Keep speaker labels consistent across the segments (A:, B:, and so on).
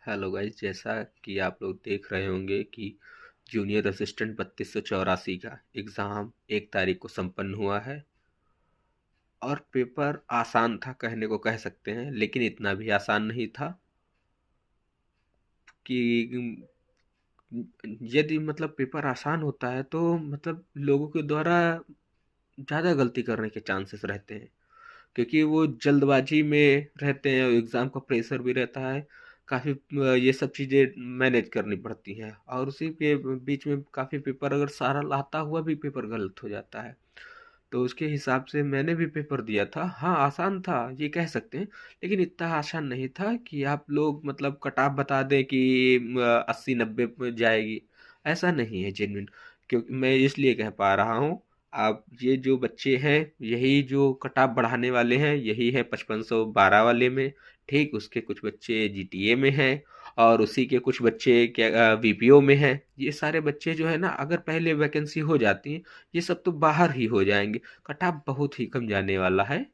A: Hello guys, जैसा कि आप लोग देख रहे होंगे कि जूनियर असिस्टेंट 3284 का एग्ज़ाम 1 तारीख को संपन्न हुआ है। और पेपर आसान था, कहने को कह सकते हैं, लेकिन इतना भी आसान नहीं था कि यदि मतलब पेपर आसान होता है तो मतलब लोगों के द्वारा ज़्यादा गलती करने के चांसेस रहते हैं, क्योंकि वो जल्दबाजी में रहते हैं, एग्ज़ाम का प्रेशर भी रहता है। काफ़ी ये सब चीज़ें मैनेज करनी पड़ती हैं, और उसी के बीच में काफ़ी पेपर अगर सारा लाता हुआ भी पेपर गलत हो जाता है। तो उसके हिसाब से मैंने भी पेपर दिया था। हाँ, आसान था ये कह सकते हैं, लेकिन इतना आसान नहीं था कि आप लोग मतलब कट ऑफ बता दें कि 80-90 में जाएगी। ऐसा नहीं है जेन्युइन, क्योंकि मैं इसलिए कह पा रहा हूँ, आप ये जो बच्चे हैं यही जो कट ऑफ बढ़ाने वाले हैं, यही है 5512 वाले में। ठीक, उसके कुछ बच्चे जीटीए में हैं, और उसी के कुछ बच्चे क्या वीपीओ में हैं। ये सारे बच्चे जो है ना, अगर पहले वैकेंसी हो जाती है, ये सब तो बाहर ही हो जाएंगे। कट ऑफ बहुत ही कम जाने वाला है।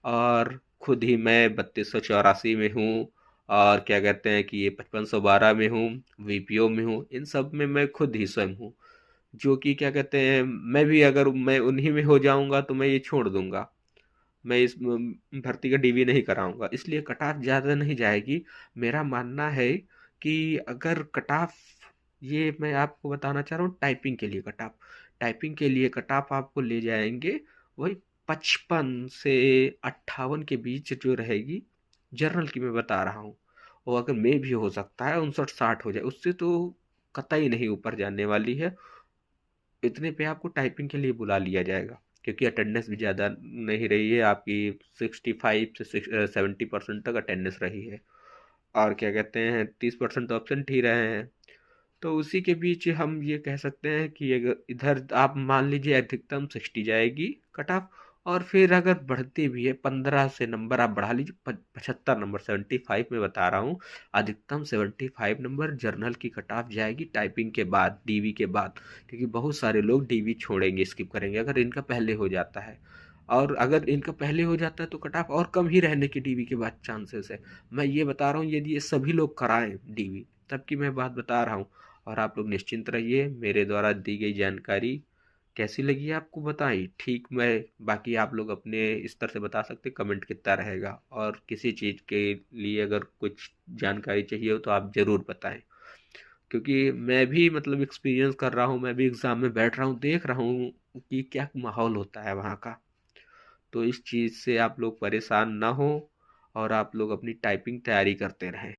A: और खुद ही मैं 3284 में हूँ, और क्या कहते हैं कि ये 5512 में हूँ, वीपीओ में हूँ। इन सब में मैं खुद ही स्वयं हूँ, जो कि क्या कहते हैं, मैं भी अगर मैं उन्हीं में हो जाऊंगा तो मैं ये छोड़ दूंगा। मैं इस भर्ती का डीवी नहीं कराऊंगा, इसलिए कट ऑफ ज़्यादा नहीं जाएगी। मेरा मानना है कि अगर कट ऑफ, ये मैं आपको बताना चाह रहा हूँ, टाइपिंग के लिए कट ऑफ, टाइपिंग के लिए कट ऑफ आपको ले जाएंगे वही 55 से 58 के बीच जो रहेगी। जर्नल की मैं बता रहा हूँ, वो अगर में भी हो सकता है 59-60 हो जाए, उससे तो कतई नहीं ऊपर जाने वाली है। इतने पे आपको टाइपिंग के लिए बुला लिया जाएगा, क्योंकि अटेंडेंस भी ज़्यादा नहीं रही है आपकी। 65 से 70% तक अटेंडेंस रही है, और क्या कहते हैं 30% तो एब्सेंट ही रहे हैं। तो उसी के बीच हम ये कह सकते हैं कि अगर इधर आप मान लीजिए अधिकतम 60 जाएगी कट ऑफ, और फिर अगर बढ़ती भी है 15 से नंबर आप बढ़ा लीजिए, 75 नंबर, 75 में बता रहा हूँ। अधिकतम 75 नंबर जर्नल की कट ऑफ जाएगी टाइपिंग के बाद, डीवी के बाद। क्योंकि बहुत सारे लोग डीवी छोड़ेंगे, स्किप करेंगे अगर इनका पहले हो जाता है। और अगर इनका पहले हो जाता है तो कट ऑफ और कम ही रहने की डीवी के बाद चांसेस है। मैं ये बता रहा हूँ, यदि ये सभी लोग कराएं डीवी, तब की मैं बात बता रहा हूँ। और आप लोग निश्चिंत रहिए, मेरे द्वारा दी गई जानकारी कैसी लगी आपको बताई ठीक। मैं बाकी आप लोग अपने स्तर से बता सकते, कमेंट कितना रहेगा, और किसी चीज़ के लिए अगर कुछ जानकारी चाहिए हो तो आप ज़रूर बताएं। क्योंकि मैं भी मतलब एक्सपीरियंस कर रहा हूँ, मैं भी एग्ज़ाम में बैठ रहा हूँ, देख रहा हूँ कि क्या माहौल होता है वहाँ का। तो इस चीज़ से आप लोग परेशान ना हो, और आप लोग अपनी टाइपिंग तैयारी करते रहें।